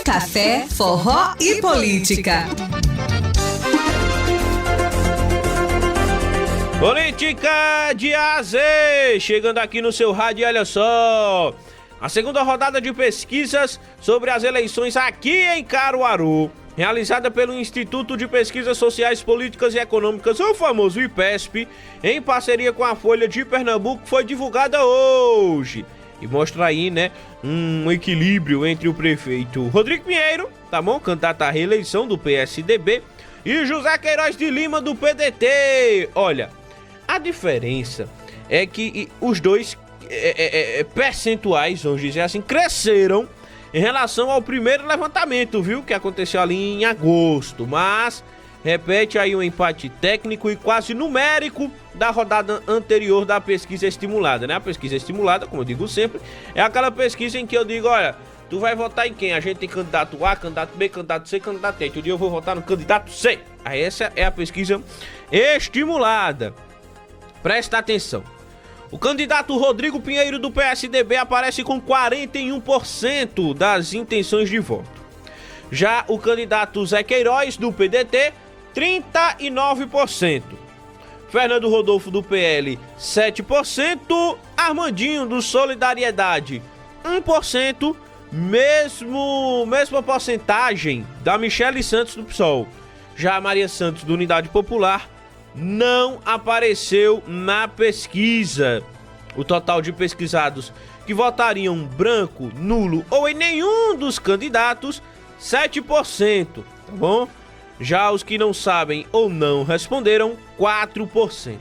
Café, forró e política. Política de A a Z, chegando aqui no seu rádio, olha só. A segunda rodada de pesquisas sobre as eleições aqui em Caruaru, realizada pelo Instituto de Pesquisas Sociais, Políticas e Econômicas, o famoso IPESP, em parceria com a Folha de Pernambuco, foi divulgada hoje. E mostra aí, né, um equilíbrio entre o prefeito Rodrigo Pinheiro, tá bom, candidato à reeleição do PSDB, e José Queiroz de Lima, do PDT. Olha, a diferença é que os dois percentuais, vamos dizer assim, cresceram em relação ao primeiro levantamento, viu? Que aconteceu ali em agosto, mas repete aí um empate técnico e quase numérico da rodada anterior da pesquisa estimulada, né? A pesquisa estimulada, como eu digo sempre, é aquela pesquisa em que eu digo, olha, tu vai votar em quem? A gente tem candidato A, candidato B, candidato C, candidato D. Outro dia eu vou votar no candidato C. Aí essa é a pesquisa estimulada. Presta atenção. O candidato Rodrigo Pinheiro, do PSDB, aparece com 41% das intenções de voto. Já o candidato Zé Queiroz, do PDT, 39%. Fernando Rodolfo, do PL, 7%. Armandinho, do Solidariedade, 1%. Mesma porcentagem da Michele Santos, do PSOL. Já a Maria Santos, do Unidade Popular, não apareceu na pesquisa. O total de pesquisados que votariam branco, nulo ou em nenhum dos candidatos, 7%, tá bom? Já os que não sabem ou não responderam, 4%.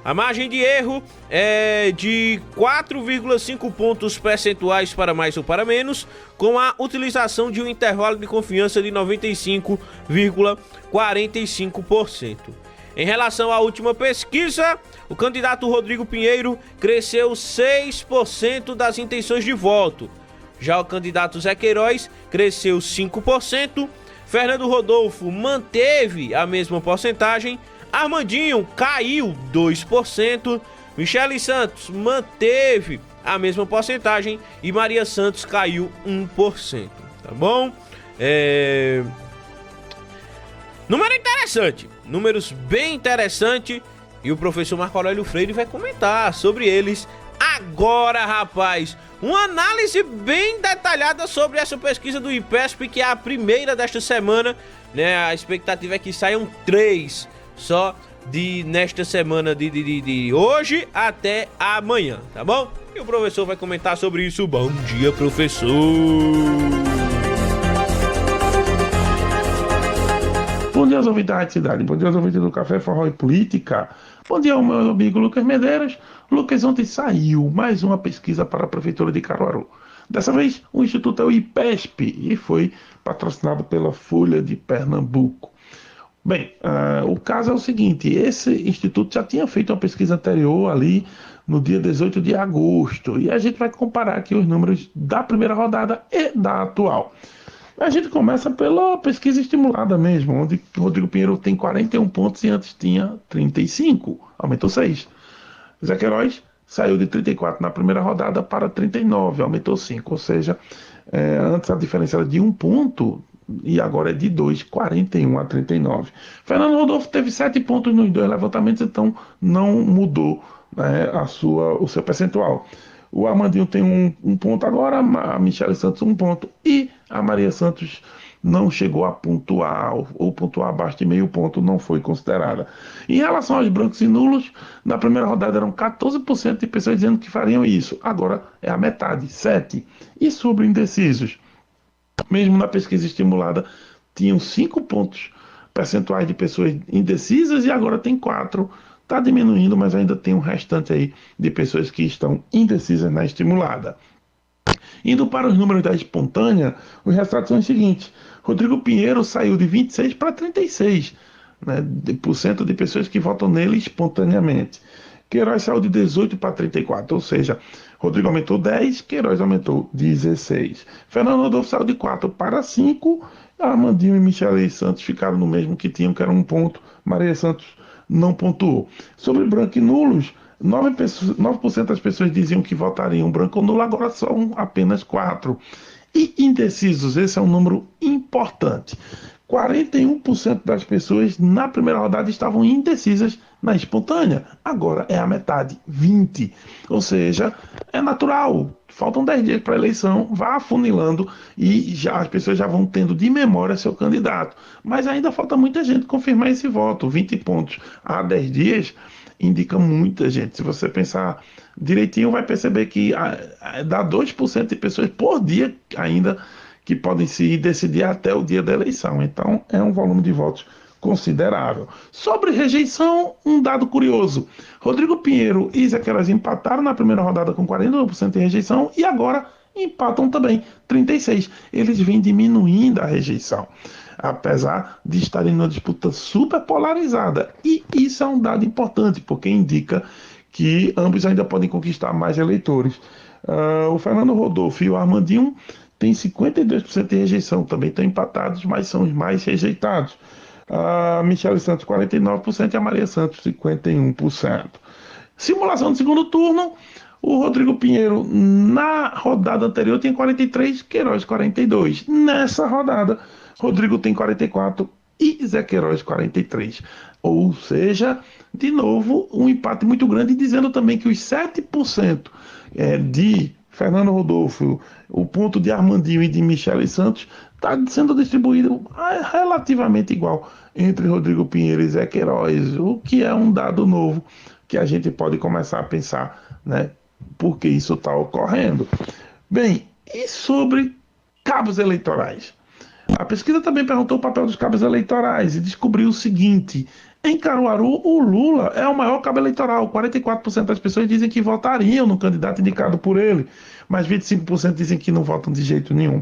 A margem de erro é de 4,5 pontos percentuais para mais ou para menos, com a utilização de um intervalo de confiança de 95,45%. Em relação à última pesquisa, o candidato Rodrigo Pinheiro cresceu 6% das intenções de voto. Já o candidato Zé Queiroz cresceu 5%, Fernando Rodolfo manteve a mesma porcentagem, Armandinho caiu 2%, Michele Santos manteve a mesma porcentagem e Maria Santos caiu 1%, tá bom? Número interessante, números bem interessantes, e o professor Marco Aurélio Freire vai comentar sobre eles agora, rapaz. Uma análise bem detalhada sobre essa pesquisa do IPESP, que é a primeira desta semana, né? A expectativa é que saiam 3 só nesta semana de hoje até amanhã, tá bom? E o professor vai comentar sobre isso. Bom dia, professor! Bom dia aos ouvintes da Rádio Cidade, bom dia aos ouvintes do Café, Forró e Política. Bom dia ao meu amigo Lucas Medeiros. Lucas, ontem saiu mais uma pesquisa para a Prefeitura de Caruaru. Dessa vez, o Instituto é o IPESP e foi patrocinado pela Folha de Pernambuco. Bem, o caso é o seguinte, esse instituto já tinha feito uma pesquisa anterior ali no dia 18 de agosto, e a gente vai comparar aqui os números da primeira rodada e da atual. A gente começa pela pesquisa estimulada mesmo, onde o Rodrigo Pinheiro tem 41 pontos e antes tinha 35, aumentou 6. Zé Queiroz saiu de 34 na primeira rodada para 39, aumentou 5, ou seja, antes a diferença era de 1 ponto e agora é de 2, 41 a 39. Fernando Rodolfo teve 7 pontos nos 2 levantamentos, então não mudou, né, o seu percentual. O Armandinho tem um ponto agora, a Michele Santos 1 ponto e a Maria Santos não chegou a pontuar, ou pontuar abaixo de meio ponto não foi considerada. Em relação aos brancos e nulos, na primeira rodada eram 14% de pessoas dizendo que fariam isso, agora é a metade, 7%. E sobre indecisos, mesmo na pesquisa estimulada, tinham 5 pontos percentuais de pessoas indecisas e agora tem 4%. Está diminuindo, mas ainda tem um restante aí de pessoas que estão indecisas na estimulada. Indo para os números da espontânea, os resultados são os seguintes. Rodrigo Pinheiro saiu de 26 para 36%, né, de pessoas que votam nele espontaneamente. Queiroz saiu de 18 para 34%, ou seja, Rodrigo aumentou 10%, Queiroz aumentou 16%. Fernando Rodolfo saiu de 4 para 5%, Armandinho e Michele Santos ficaram no mesmo que tinham, que era 1 ponto. Maria Santos não pontuou. Sobre branco e nulos, 9% das pessoas diziam que votariam branco ou nulo, agora são apenas 4%. E indecisos, esse é um número importante. 41% das pessoas na primeira rodada estavam indecisas na espontânea. Agora é a metade, 20%. Ou seja, é natural. Faltam 10 dias para a eleição, vá afunilando e já as pessoas já vão tendo de memória seu candidato. Mas ainda falta muita gente confirmar esse voto. 20 pontos a 10 dias indica muita gente. Se você pensar direitinho, vai perceber que dá 2% de pessoas por dia ainda que podem se decidir até o dia da eleição. Então, é um volume de votos considerável. Sobre rejeição, um dado curioso. Rodrigo Pinheiro e Zé Queiroz empataram na primeira rodada com 41% de rejeição e agora empatam também, 36%. Eles vêm diminuindo a rejeição, apesar de estarem numa disputa super polarizada. E isso é um dado importante, porque indica que ambos ainda podem conquistar mais eleitores. O Fernando Rodolfo e o Armandinho têm 52% de rejeição, também estão empatados, mas são os mais rejeitados. A Michele Santos, 49%, e a Maria Santos, 51%. Simulação do segundo turno, o Rodrigo Pinheiro, na rodada anterior, tinha 43%, Queiroz, 42%. Nessa rodada, Rodrigo tem 44% e Zé Queiroz, 43%. Ou seja, de novo, um empate muito grande, dizendo também que os 7% de Fernando Rodolfo, o ponto de Armandinho e de Michele Santos está sendo distribuído relativamente igual entre Rodrigo Pinheiro e Zé Queiroz, o que é um dado novo que a gente pode começar a pensar, né, por que isso está ocorrendo. Bem, e sobre cabos eleitorais? A pesquisa também perguntou o papel dos cabos eleitorais e descobriu o seguinte: em Caruaru, o Lula é o maior cabo eleitoral. 44% das pessoas dizem que votariam no candidato indicado por ele, mas 25% dizem que não votam de jeito nenhum.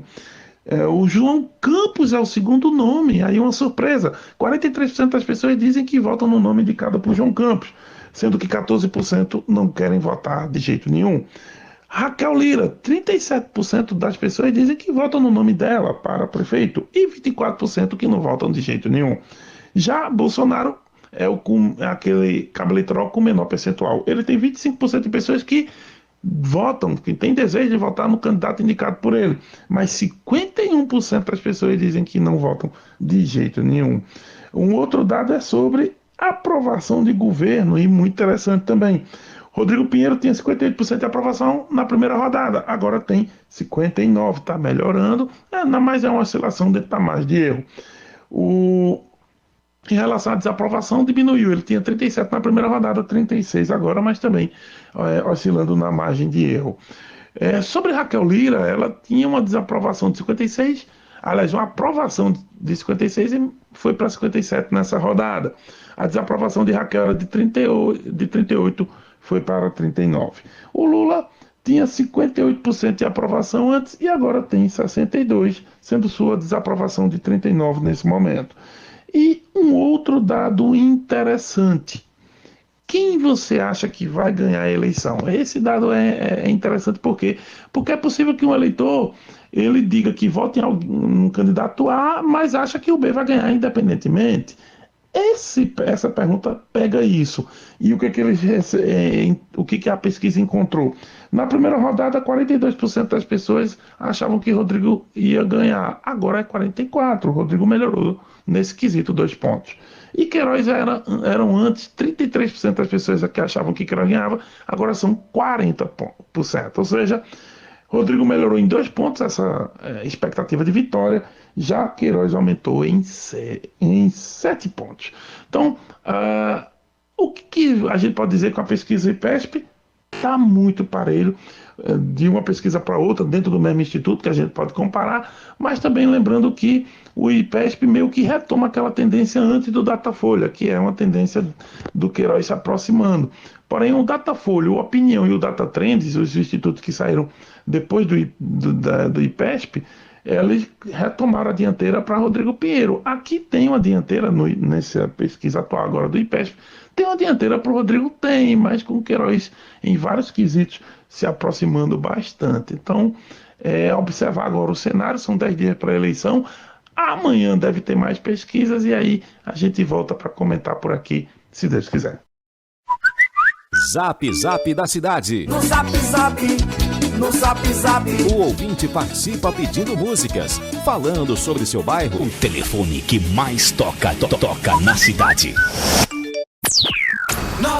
O João Campos é o segundo nome, aí uma surpresa. 43% das pessoas dizem que votam no nome indicado por João Campos, sendo que 14% não querem votar de jeito nenhum. Raquel Lira, 37% das pessoas dizem que votam no nome dela para prefeito e 24% que não votam de jeito nenhum. Já Bolsonaro é aquele cabo eleitoral com menor percentual. Ele tem 25% de pessoas que votam, que têm desejo de votar no candidato indicado por ele, mas 51% das pessoas dizem que não votam de jeito nenhum. Um outro dado é sobre aprovação de governo, e muito interessante também. Rodrigo Pinheiro tinha 58% de aprovação na primeira rodada, agora tem 59%, está melhorando, mas é uma oscilação dentro da margem de erro. Em relação à desaprovação, diminuiu, ele tinha 37% na primeira rodada, 36% agora, mas também oscilando na margem de erro. Sobre Raquel Lira, ela tinha uma desaprovação de 56%, aliás, uma aprovação de 56% e foi para 57% nessa rodada. A desaprovação de Raquel era de 38%, foi para 39%. O Lula tinha 58% de aprovação antes e agora tem 62%, sendo sua desaprovação de 39% nesse momento. E um outro dado interessante: quem você acha que vai ganhar a eleição? Esse dado é interessante porque é possível que um eleitor ele diga que vota em um candidato A, mas acha que o B vai ganhar independentemente. Essa pergunta pega isso. E o que a pesquisa encontrou? Na primeira rodada, 42% das pessoas achavam que Rodrigo ia ganhar. Agora é 44%. O Rodrigo melhorou nesse quesito, 2 pontos. E Queiroz eram antes 33% das pessoas que achavam que Queiroz ganhava, agora são 40%. Ou seja, Rodrigo melhorou em 2 pontos essa expectativa de vitória, já Queiroz aumentou em 7 pontos. Então, o que a gente pode dizer com a pesquisa IPESP? Está muito parelho de uma pesquisa para outra, dentro do mesmo instituto, que a gente pode comparar, mas também lembrando que o IPESP meio que retoma aquela tendência antes do Datafolha, que é uma tendência do Queiroz se aproximando. Porém, o Datafolha, o Opinião e o Datatrends, os institutos que saíram depois do IPESP, eles retomaram a dianteira para Rodrigo Pinheiro. Aqui tem uma dianteira, nessa pesquisa atual agora do IPESP, tem uma dianteira para o Rodrigo, mas com o Queiroz em vários quesitos se aproximando bastante. Então, observar agora o cenário, são 10 dias para a eleição, amanhã deve ter mais pesquisas e aí a gente volta para comentar por aqui, se Deus quiser. Zap Zap da Cidade. No Zap Zap, no Zap Zap. O ouvinte participa pedindo músicas, falando sobre seu bairro. O telefone que mais toca na cidade.